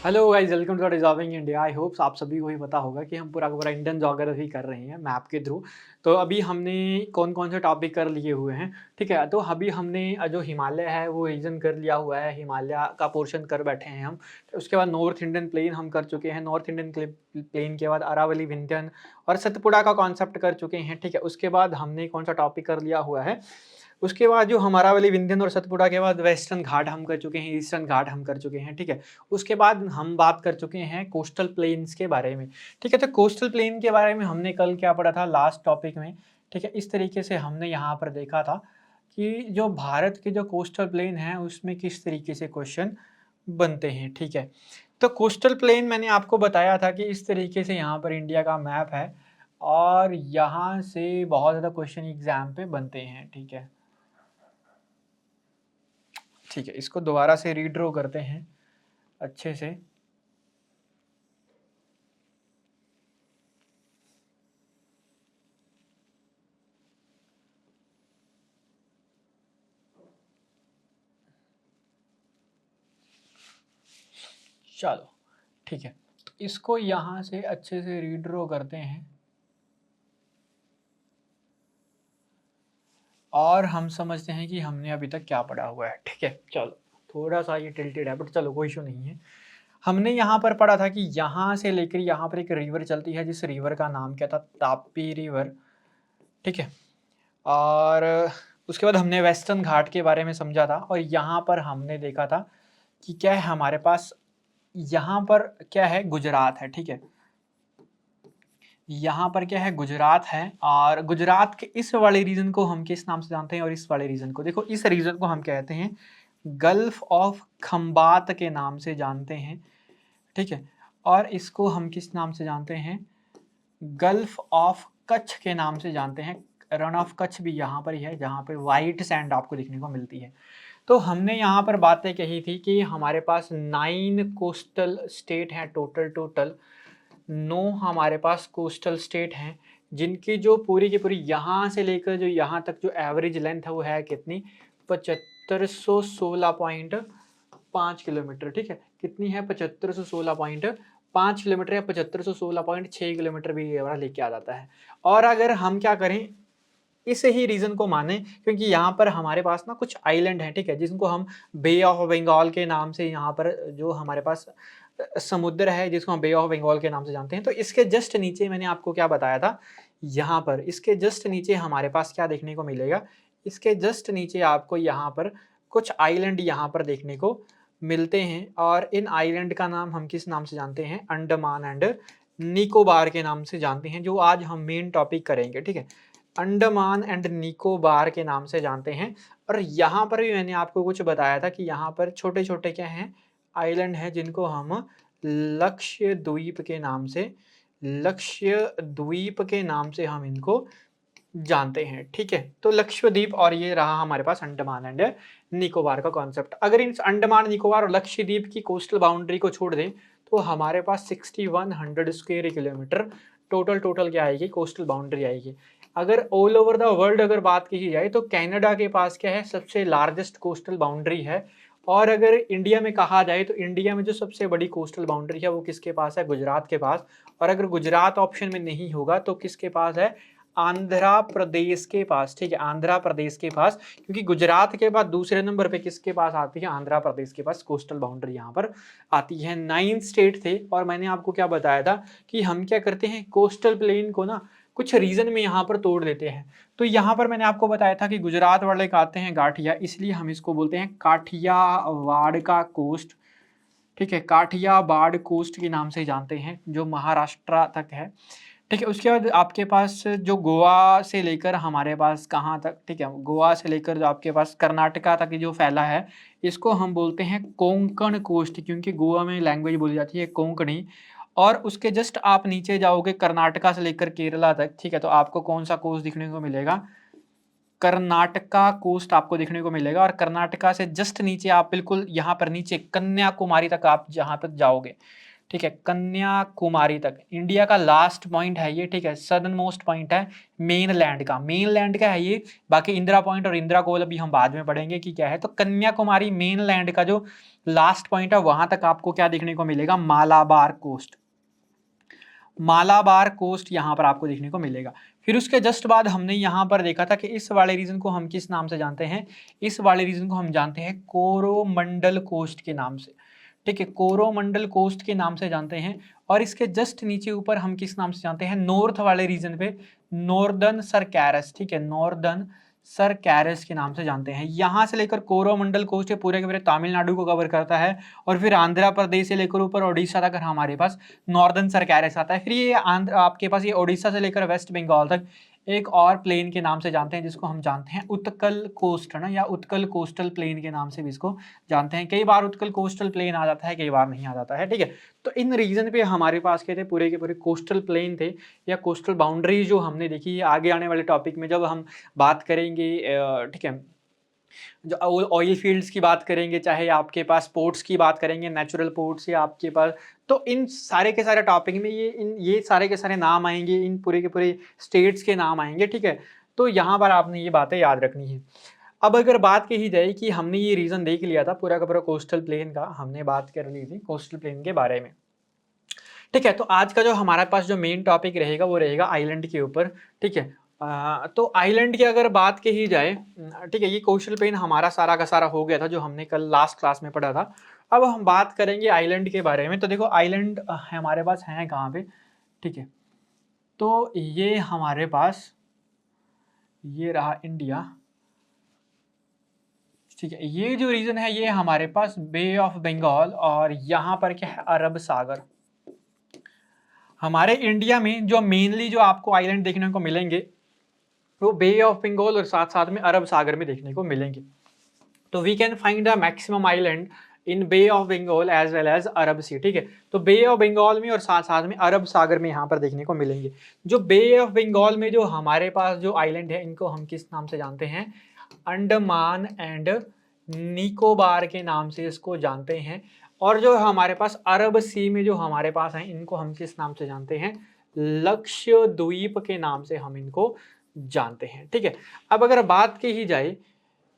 Hello guys, welcome to dissolving India. I hopes आप सभी को ही पता होगा कि हम पूरा का पूरा इंडियन ज्योग्राफी कर रहे हैं मैप के थ्रू। तो अभी हमने कौन-कौन से टॉपिक कर लिए हुए हैं, ठीक है? तो अभी हमने जो हिमालय है वो रीजन कर लिया हुआ है, हिमालय का पोर्शन कर बैठे हैं हम। उसके बाद नॉर्थ इंडियन प्लेन हम कर चुके हैं, नॉर्थ इंडियन प्लेन के बाद अरावली, विंध्याचल और सतपुड़ा का कॉन्सेप्ट कर चुके हैं, ठीक है? उसके बाद हमने कौन-सा टॉपिक कर लिया हुआ है, उसके बाद जो हमारा वाली विंध्यन और सतपुड़ा के बाद वेस्टर्न घाट हम कर चुके हैं, ईस्टर्न घाट हम कर चुके हैं, ठीक है? उसके बाद हम बात कर चुके हैं कोस्टल प्लेन्स के बारे में, ठीक है? तो कोस्टल प्लेन के बारे में हमने कल क्या पढ़ा था लास्ट टॉपिक में, ठीक है? इस तरीके से हमने यहाँ पर देखा था कि जो भारत के जो कोस्टल प्लेन हैं, उसमें किस तरीके से क्वेश्चन बनते हैं, ठीक है? तो कोस्टल प्लेन मैंने आपको बताया था कि इस तरीके से यहाँ पर इंडिया का मैप है और यहाँ से बहुत ज़्यादा क्वेश्चन एग्ज़ाम पे बनते हैं, ठीक है? ठीक है, इसको दोबारा से रीड्रॉ करते हैं अच्छे से। चलो, ठीक है। तो इसको यहाँ से अच्छे से रीड्रॉ करते हैं और हम समझते हैं कि हमने अभी तक क्या पढ़ा हुआ है, ठीक है? चलो, थोड़ा-सा ये टिल्टेड है बट चलो कोई इश्यू नहीं है। हमने यहाँ पर पढ़ा था कि यहाँ से लेकर यहाँ पर एक रिवर चलती है, जिस रिवर का नाम क्या था? ताप्ती रिवर, ठीक है? और उसके बाद हमने वेस्टर्न घाट के बारे में समझा था और यहाँ पर हमने देखा था कि क्या है हमारे पास, यहाँ पर क्या है? गुजरात है, ठीक है? यहाँ पर क्या है? गुजरात है और गुजरात के इस वाले रीजन को हम किस नाम से जानते हैं और इस वाले रीजन को, देखो इस रीजन को हम कहते हैं गल्फ ऑफ खंबात के नाम से जानते हैं, ठीक है? और इसको हम किस नाम से जानते हैं? गल्फ ऑफ कच्छ के नाम से जानते हैं। रन ऑफ कच्छ भी यहाँ पर ही है, जहाँ पे व्हाइट सैंड आपको देखने को मिलती है। तो हमने यहाँ पर बातें कही थी कि हमारे पास 9 कोस्टल स्टेट हैं टोटल 9 हमारे पास कोस्टल स्टेट हैं, जिनकी जो पूरी की पूरी यहाँ से लेकर जो यहाँ तक जो एवरेज लेंथ है वो है कितनी? 7516.5 किलोमीटर, ठीक है? कितनी है? 7516.5 किलोमीटर या 7516.6 किलोमीटर भी ये वाला लेके आ जाता है। और अगर हम क्या करें, इस ही रीज़न को माने, क्योंकि यहाँ पर हमारे पास ना कुछ आइलैंड हैं, ठीक है? जिनको हम बे ऑफ बंगाल के नाम से यहाँ पर जो हमारे पास समुद्र है, जिसको हम बे ऑफ बंगाल के नाम से जानते हैं। तो इसके जस्ट नीचे मैंने आपको क्या बताया था, यहाँ पर इसके जस्ट नीचे हमारे पास क्या देखने को मिलेगा, इसके जस्ट नीचे आपको यहाँ पर कुछ आइलैंड यहाँ पर देखने को मिलते हैं और इन आइलैंड का नाम हम किस नाम से जानते हैं? अंडमान एंड निकोबार के नाम से जानते हैं, जो आज हम मेन टॉपिक करेंगे, ठीक है? अंडमान एंड निकोबार के नाम से जानते हैं। और यहाँ पर भी मैंने आपको कुछ बताया था कि यहाँ पर छोटे-छोटे क्या हैं? आइलैंड हैं, जिनको हम लक्षद्वीप के नाम से लक्षद्वीप के नाम से हम इनको जानते हैं, ठीक है? तो लक्षद्वीप और ये रहा हमारे पास अंडमान एंड निकोबार का कॉन्सेप्ट। अगर इन अंडमान, निकोबार और लक्षद्वीप की कोस्टल बाउंड्री को छोड़ दें, तो हमारे पास 6100 स्क्वायर किलोमीटर टोटल क्या आएगी? कोस्टल बाउंड्री आएगी। अगर ऑल ओवर द वर्ल्ड अगर बात की जाए तो कनाडा के पास क्या है? सबसे लार्जेस्ट कोस्टल बाउंड्री है। और अगर इंडिया में कहा जाए तो इंडिया में जो सबसे बड़ी कोस्टल बाउंड्री है वो किसके पास है? गुजरात के पास। और अगर गुजरात ऑप्शन में नहीं होगा तो किसके पास है? आंध्र प्रदेश के पास, ठीक है? आंध्र प्रदेश के पास, क्योंकि गुजरात के बाद दूसरे नंबर पे किसके पास आती है? आंध्र प्रदेश के पास कोस्टल बाउंड्री यहाँ पर आती है। 9 स्टेट थे और मैंने आपको क्या बताया था कि हम क्या करते हैं? कोस्टल प्लेन को ना कुछ रीजन में यहाँ पर तोड़ देते हैं। तो यहाँ पर मैंने आपको बताया था कि गुजरात वाले कहते हैं गाठिया, इसलिए हम इसको बोलते हैं काठियावाड़ का कोस्ट, ठीक है? काठियावाड़ कोस्ट के नाम से जानते हैं, जो महाराष्ट्र तक है, ठीक है? उसके बाद आपके पास जो गोवा से लेकर हमारे पास कहाँ तक, ठीक है? गोवा से लेकर जो आपके पास कर्नाटका तक जो फैला है, इसको हम बोलते हैं कोंकण कोस्ट, क्योंकि गोवा में लैंग्वेज बोली जाती है कोंकणी। और उसके जस्ट आप नीचे जाओगे कर्नाटका से लेकर केरला तक, ठीक है? तो आपको कौन-सा कोस्ट दिखने को मिलेगा? कर्नाटका कोस्ट आपको देखने को मिलेगा। और कर्नाटका से जस्ट नीचे आप बिल्कुल यहाँ पर नीचे कन्याकुमारी तक आप जहाँ तक जाओगे, ठीक है, कन्याकुमारी तक इंडिया का लास्ट पॉइंट है ये, ठीक है, सदर्न मोस्ट पॉइंट है मेन लैंड का है ये। बाकी इंदिरा पॉइंट और इंदिरा कोल अभी हम बाद में पढ़ेंगे कि क्या है। तो कन्याकुमारी मेन लैंड का जो लास्ट पॉइंट है वहां तक आपको क्या देखने को मिलेगा, मालाबार कोस्ट, मालाबार कोस्ट यहाँ पर आपको देखने को मिलेगा। फिर उसके जस्ट बाद हमने यहाँ पर देखा था कि इस वाले रीजन को हम किस नाम से जानते हैं, इस वाले रीजन को हम जानते हैं कोरोमंडल कोस्ट के नाम से, ठीक है, कोरोमंडल कोस्ट के नाम से जानते हैं। और इसके जस्ट नीचे ऊपर हम किस नाम से जानते हैं, नॉर्थ वाले रीजन पे नॉर्दर्न सरकैरस, ठीक है, नॉर्दर्न सरकैरस के नाम से जानते हैं। यहाँ से लेकर कोरोमंडल कोस्ट ये पूरे के पूरे तमिलनाडु को कवर करता है, और फिर आंध्र प्रदेश से लेकर ऊपर ओडिशा तक हमारे पास नॉर्दर्न सरकैरस आता है। फिर ये आंध्र आपके पास ये ओडिशा से लेकर वेस्ट बंगाल तक एक और प्लेन के नाम से जानते हैं, जिसको हम जानते हैं उत्कल कोस्ट, है ना, या उत्कल कोस्टल प्लेन के नाम से भी इसको जानते हैं। कई बार उत्कल कोस्टल प्लेन आ जाता है, कई बार नहीं आ जाता है, ठीक है। तो इन रीजन पे हमारे पास क्या थे, पूरे के पूरे कोस्टल प्लेन थे या कोस्टल बाउंड्री जो हमने देखी है। आगे आने वाले टॉपिक में जब हम बात करेंगे, ठीक है, जो ऑयल फील्ड्स की बात करेंगे, चाहे आपके पास पोर्ट्स की बात करेंगे, नेचुरल पोर्ट्स या आपके पास, तो इन सारे के सारे टॉपिक में ये सारे के सारे नाम आएंगे, इन पूरे के पूरे स्टेट्स के नाम आएंगे, ठीक है। तो यहाँ पर आपने ये बातें याद रखनी है। अब अगर बात कही जाए कि हमने ये रीजन देख लिया था पूरा का पूरा कोस्टल प्लेन का, हमने बात कर ली थी कोस्टल प्लेन के बारे में, ठीक है। तो आज का जो हमारे पास जो मेन टॉपिक रहेगा वो रहेगा आइलैंड के ऊपर, ठीक है। तो आइलैंड की अगर बात कही जाए, ठीक है, ये कोस्टल प्लेन हमारा सारा का सारा हो गया था जो हमने कल लास्ट क्लास में पढ़ा था। अब हम बात करेंगे आइलैंड के बारे में। तो देखो आइलैंड हमारे पास हैं कहाँ पे, ठीक है, तो ये हमारे पास ये रहा इंडिया, ठीक है। ये जो रीजन है ये हमारे पास बे ऑफ बंगाल, और यहाँ पर क्या है, अरब सागर। हमारे इंडिया में जो मेनली जो आपको आइलैंड देखने को मिलेंगे वो बे ऑफ बंगाल और साथ साथ में अरब सागर में देखने को मिलेंगे। तो we can find the maximum island in Bay of Bengal as well as Arab Sea, ठीक है। तो बे ऑफ बंगाल में और साथ साथ में अरब सागर में यहाँ पर देखने को मिलेंगे। जो बे ऑफ बंगाल में जो हमारे पास जो आइलैंड है इनको हम किस नाम से जानते हैं, अंडमान एंड निकोबार के नाम से इसको जानते हैं। और जो हमारे पास अरब सी में जो हमारे पास हैं इनको हम किस नाम से जानते हैं, लक्षद्वीप के नाम से हम इनको जानते हैं, ठीक है। अब अगर बात की ही जाए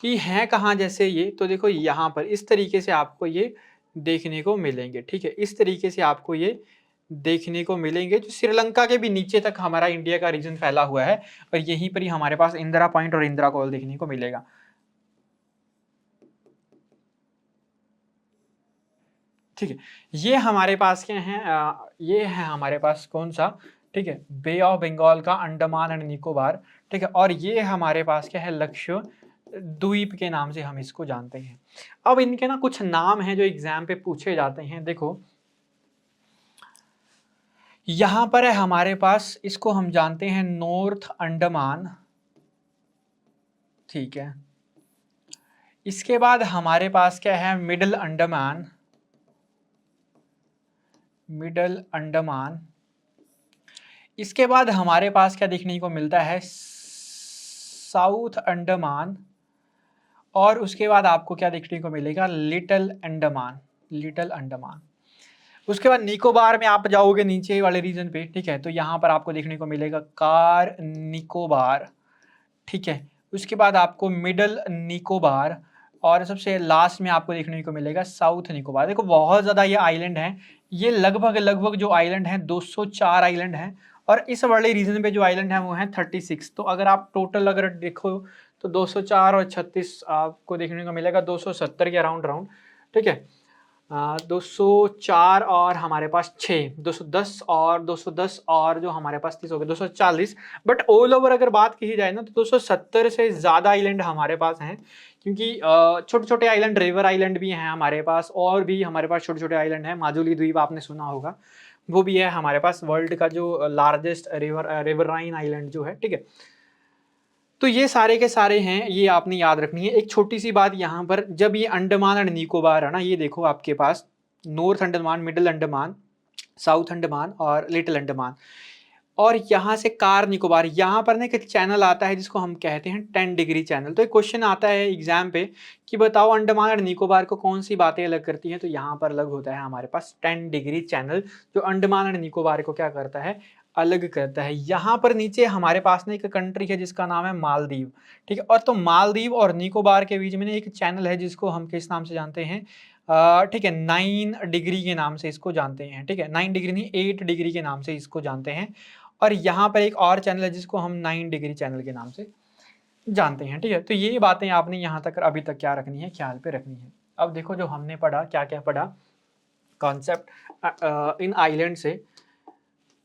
कि हैं कहाँ जैसे ये, तो देखो यहाँ पर इस तरीके से आपको ये देखने को मिलेंगे, ठीक है, इस तरीके से आपको ये देखने को मिलेंगे। जो श्रीलंका के भी नीचे तक हमारा इंडिया का रीजन फैला हुआ है, और यहीं पर ही हमारे पास इंदिरा पॉइंट और इंदिरा कोल देखने को मिलेगा, ठीक है। ये हमारे पास क्या है, ये है हमारे पास कौन सा, ठीक है, बे ऑफ बंगाल का अंडमान एंड निकोबार, ठीक है। और ये हमारे पास क्या है, लक्षद्वीप के नाम से हम इसको जानते हैं। अब इनके ना कुछ नाम हैं जो एग्जाम पे पूछे जाते हैं। देखो यहां पर है हमारे पास, इसको हम जानते हैं नॉर्थ अंडमान, ठीक है। इसके बाद हमारे पास क्या है, मिडल अंडमान, मिडल अंडमान। इसके बाद हमारे पास क्या देखने को मिलता है, साउथ अंडमान। और उसके बाद आपको क्या देखने को मिलेगा, लिटिल अंडमान, लिटिल अंडमान। उसके बाद निकोबार में आप जाओगे नीचे वाले रीजन पे, ठीक है, तो यहाँ पर आपको देखने को मिलेगा कार निकोबार, ठीक है। उसके बाद आपको मिडल निकोबार, और सबसे लास्ट में आपको देखने को मिलेगा साउथ निकोबार। देखो बहुत ज़्यादा ये आइलैंड हैं, ये लगभग लगभग जो आइलैंड हैं 204 आइलैंड हैं, और इस वाले रीजन पे जो आइलैंड है वो है 36। तो अगर आप टोटल अगर देखो तो 204 और 36 आपको देखने को मिलेगा 270 के अराउंड राउंड, ठीक है। 204 और हमारे पास 6, 210 और 210 और जो हमारे पास 30 हो गए 240। बट ऑल ओवर अगर बात की जाए ना तो 270 से ज़्यादा आइलैंड हमारे पास हैं, क्योंकि छोटे छोटे आइलैंड, रिवर आइलैंड भी हैं हमारे पास, और भी हमारे पास छोटे छोटे आइलैंड हैं। माजुली द्वीप आपने सुना होगा, वो भी है हमारे पास, वर्ल्ड का जो लार्जेस्ट रिवराइन आइलैंड जो है, ठीक है। तो ये सारे के सारे हैं, ये आपने याद रखनी है। एक छोटी सी बात यहाँ पर, जब ये अंडमान एंड निकोबार है ना, ये देखो आपके पास North Andaman, Middle Andaman, South Andaman और लिटिल अंडमान, और यहाँ से कार निकोबार, यहाँ पर ना एक चैनल आता है जिसको हम कहते हैं 10 डिग्री चैनल। तो एक क्वेश्चन आता है एग्जाम पे कि बताओ अंडमान और निकोबार को कौन सी बातें अलग करती हैं, तो यहाँ पर अलग होता है हमारे पास 10 डिग्री चैनल, जो अंडमान और निकोबार को क्या करता है, अलग करता है। यहाँ पर नीचे हमारे पास ना एक कंट्री है जिसका नाम है मालदीव, ठीक है। और तो मालदीव और निकोबार के बीच में ना एक चैनल है जिसको हम किस नाम से जानते हैं, ठीक है, 9 डिग्री के नाम से इसको जानते हैं, ठीक है। 9 डिग्री नहीं, 8 डिग्री के नाम से इसको जानते हैं। और यहाँ पर एक और चैनल है जिसको हम 9 डिग्री चैनल के नाम से जानते हैं, ठीक है। तो ये बातें आपने यहाँ तक अभी तक क्या रखनी है, ख्याल पे रखनी है। अब देखो जो हमने पढ़ा, क्या क्या पढ़ा कॉन्सेप्ट इन आइलैंड से।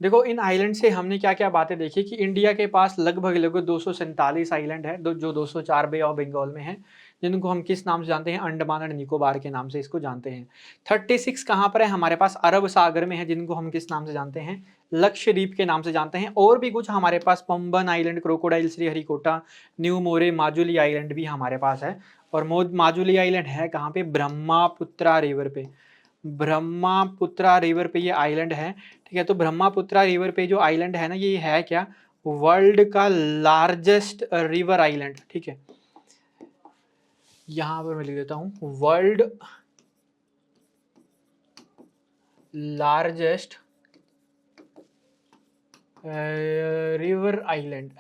देखो इन आइलैंड से हमने क्या क्या बातें देखी कि इंडिया के पास लगभग 247 आइलैंड है, जो 204 बे ऑफ बंगाल में है, जिनको हम किस नाम से जानते हैं, अंडमान एंड निकोबार के नाम से इसको जानते हैं। 36 कहाँ पर है हमारे पास, अरब सागर में है, जिनको हम किस नाम से जानते हैं, लक्षद्वीप के नाम से जानते हैं। और भी कुछ हमारे पास Pamban island, crocodile, Sriharikota, New Moore, Majuli island भी हमारे पास है। और माजुली आइलैंड है कहाँ पे, ब्रह्मपुत्रा रिवर पे, ब्रह्मपुत्रा रिवर पे ये आइलैंड है, ठीक है। तो ब्रह्मपुत्रा रिवर पे जो आइलैंड है ना, ये है क्या, वर्ल्ड का लार्जेस्ट रिवर आइलैंड, ठीक है। यहां पर मैं लिख देता हूं, world largest river island,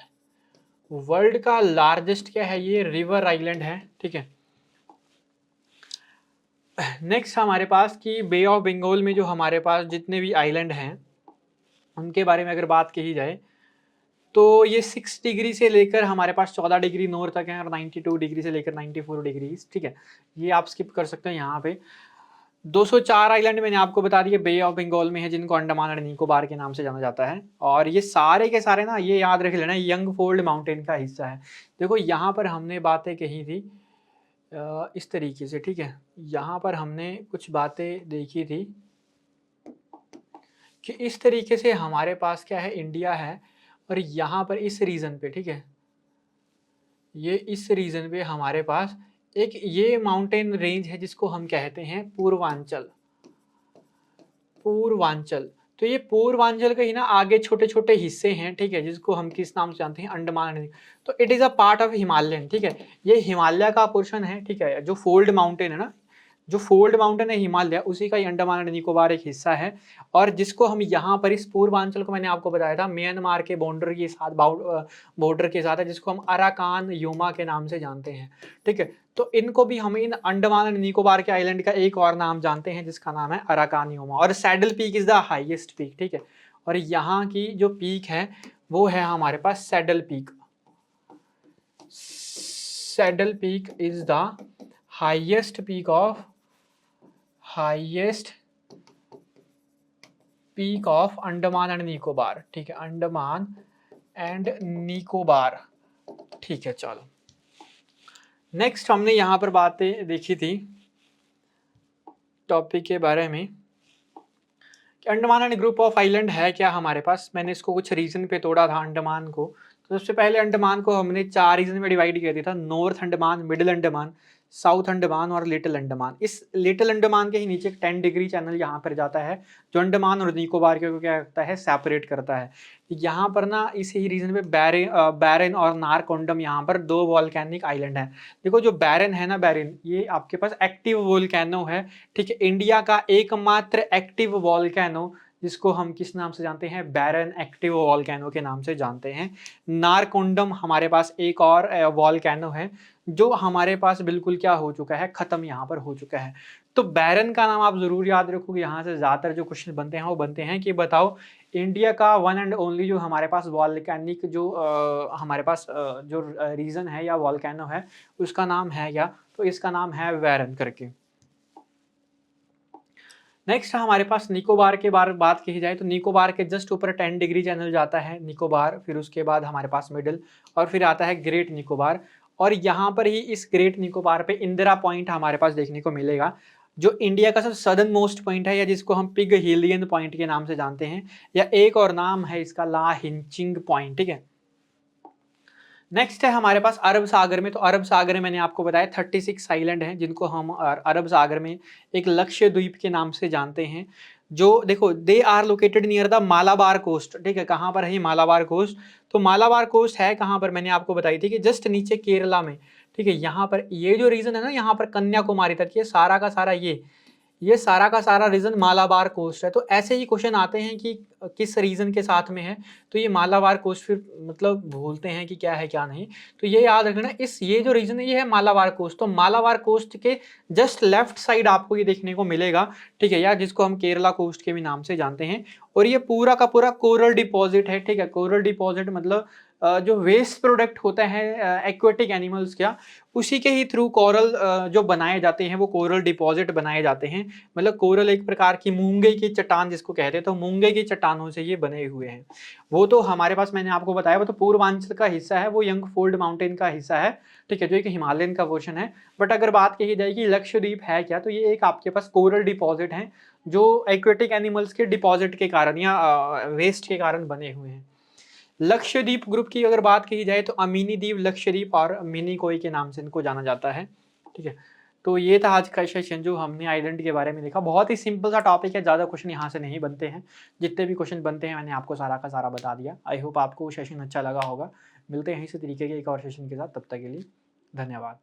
world का लार्जेस्ट क्या है, ये रिवर आइलैंड है, ठीक है। नेक्स्ट हमारे पास कि बे ऑफ बंगाल में जो हमारे पास जितने भी आइलैंड हैं उनके बारे में अगर बात की जाए तो ये 6 डिग्री से लेकर हमारे पास 14 डिग्री नॉर्थ तक है, और 92 डिग्री से लेकर 94 डिग्री, ठीक है। ये आप स्किप कर सकते हैं यहाँ पे। 204 आइलैंड मैंने आपको बता दिया बे ऑफ बंगाल में है, जिनको अंडमान और निकोबार के नाम से जाना जाता है। और ये सारे के सारे ना, ये याद रख लेना, यंग फोल्ड माउंटेन का हिस्सा है। देखो यहाँ पर हमने बातें कही थी इस तरीके से, ठीक है। यहाँ पर हमने कुछ बातें देखी थी कि इस तरीके से हमारे पास क्या है, इंडिया है, और यहाँ पर इस रीजन पे, ठीक है, ये इस रीजन पे हमारे पास एक ये माउंटेन रेंज है जिसको हम कहते हैं पूर्वांचल, पूर्वांचल। तो ये पूर्वांचल के ही ना आगे छोटे छोटे हिस्से हैं, ठीक है, जिसको हम किस नाम से जानते हैं, अंडमान। तो it is a part of Himalayan, ठीक है, ये हिमालय का पोर्शन है, ठीक है। जो फोल्ड माउंटेन है ना, जो फोल्ड माउंटेन है हिमालय, उसी का ही अंडमान एंड निकोबार एक हिस्सा है। और जिसको हम यहाँ पर इस पूर्वांचल को मैंने आपको बताया था म्यांमार के बॉर्डर के साथ, बॉर्डर के साथ है, जिसको हम अराकान योमा के नाम से जानते हैं, ठीक है। तो इनको भी हम इन अंडमान एंड निकोबार के आइलैंड का एक और नाम जानते हैं जिसका नाम है अराकान योमा। और saddle Peak is the highest peak, ठीक है। और यहाँ की जो पीक है वो है हमारे पास Saddle Peak, Saddle Peak is the highest peak of, highest peak of Andaman and Nicobar, ठीक है, अंडमान एंड निकोबार, ठीक है। चलो नेक्स्ट हमने यहां पर बातें देखी थी टॉपिक के बारे में कि Andaman and group of island है क्या हमारे पास। मैंने इसको कुछ रीजन पे तोड़ा था अंडमान को। तो सबसे पहले अंडमान को हमने 4 रीजन में डिवाइड किया था, north Andaman, Middle Andaman, South Andaman और लिटिल अंडमान। इस लिटिल अंडमान के ही नीचे 10 डिग्री चैनल यहाँ पर जाता है, जो अंडमान और निकोबार को क्या करता है, सेपरेट करता है। यहाँ पर ना इसी रीजन पे बैरन और नारकोंडम, यहाँ पर 2 वॉल्केनिक आइलैंड है। देखो जो बैरन है ना, बैरन ये आपके पास एक्टिव वोल्केनो है, ठीक है, इंडिया का एकमात्र एक्टिव वॉल्केनो, जिसको हम किस नाम से जानते हैं, बैरन एक्टिव वॉल्केनो के नाम से जानते हैं। नारकोंडम हमारे पास एक और वॉल्केनो है जो हमारे पास बिल्कुल क्या हो चुका है, खत्म यहाँ पर हो चुका है। तो बैरन का नाम आप जरूर याद रखोगे, यहाँ से ज्यादातर जो क्वेश्चन बनते हैं वो बनते हैं कि बताओ इंडिया का वन एंड ओनली जो हमारे पास वॉल्केनिक जो हमारे पास जो रीजन है या वॉल्केनो है उसका नाम है क्या, तो इसका नाम है बैरन करके। नेक्स्ट हमारे पास निकोबार के बारे में बात की जाए तो निकोबार के जस्ट ऊपर 10 डिग्री चैनल जाता है निकोबार, फिर उसके बाद हमारे पास मिडिल, और फिर आता है ग्रेट निकोबार। और यहाँ पर ही इस ग्रेट निकोबार पे इंदिरा पॉइंट हमारे पास देखने को मिलेगा, जो इंडिया का सबसे सदर्न मोस्ट पॉइंट है, या जिसको हम पिग हिलियन पॉइंट के नाम से जानते हैं, या एक और नाम है इसका ला हिंचिंग पॉइंट, ठीक है। नेक्स्ट है हमारे पास अरब सागर में। तो अरब सागर में मैंने आपको बताया 36 आइलैंड हैं, जिनको हम अरब सागर में एक लक्षद्वीप के नाम से जानते हैं। जो देखो they are located near the Malabar coast, ठीक है, कहाँ पर है ये मालाबार कोस्ट? तो मालाबार कोस्ट है कहाँ पर, मैंने आपको बताई थी कि जस्ट नीचे केरला में, ठीक है। यहाँ पर ये जो रीजन है ना, यहाँ पर कन्याकुमारी तक, ये सारा का सारा ये सारा का सारा रीजन मालाबार कोस्ट है। तो ऐसे ही क्वेश्चन आते हैं कि किस रीजन के साथ में है, तो ये मालाबार कोस्ट फिर मतलब भूलते हैं कि क्या है क्या नहीं। तो ये याद रखना, इस ये जो रीजन है ये है मालाबार कोस्ट। तो मालाबार कोस्ट के जस्ट लेफ्ट साइड आपको ये देखने को मिलेगा, ठीक है, या जिसको हम केरला कोस्ट के भी नाम से जानते हैं। और ये पूरा का पूरा कोरल डिपॉजिट है, ठीक है। कोरल डिपॉजिट मतलब जो वेस्ट प्रोडक्ट होता है एक्वेटिक एनिमल्स का, उसी के ही थ्रू कोरल जो बनाए जाते हैं वो कोरल डिपॉजिट बनाए जाते हैं। मतलब कोरल एक प्रकार की मूंगे की चट्टान जिसको कहते हैं, तो मूंगे की चट्टानों से ये बने हुए हैं। वो तो हमारे पास मैंने आपको बताया वो तो पूर्वांचल का हिस्सा है, वो यंगफोल्ड माउंटेन का हिस्सा है, ठीक है, जो एक हिमालयन का पोर्शन है। बट अगर बात कही जाए कि लक्षद्वीप है क्या, तो ये एक आपके पास कोरल डिपॉजिट है जो एक्वेटिक एनिमल्स के डिपॉजिट के कारण या वेस्ट के कारण बने हुए हैं। लक्षद्वीप ग्रुप की अगर बात की जाए तो अमीनी द्वीप, लक्षद्वीप और मिनिकोई के नाम से इनको जाना जाता है, ठीक है। तो ये था आज का सेशन जो हमने आइलैंड के बारे में देखा। बहुत ही सिंपल सा टॉपिक है, ज़्यादा क्वेश्चन यहाँ से नहीं बनते हैं। जितने भी क्वेश्चन बनते हैं मैंने आपको सारा का सारा बता दिया। आई होप आपको सेशन अच्छा लगा होगा। मिलते हैं इसी तरीके के एक और सेशन के साथ, तब तक के लिए धन्यवाद।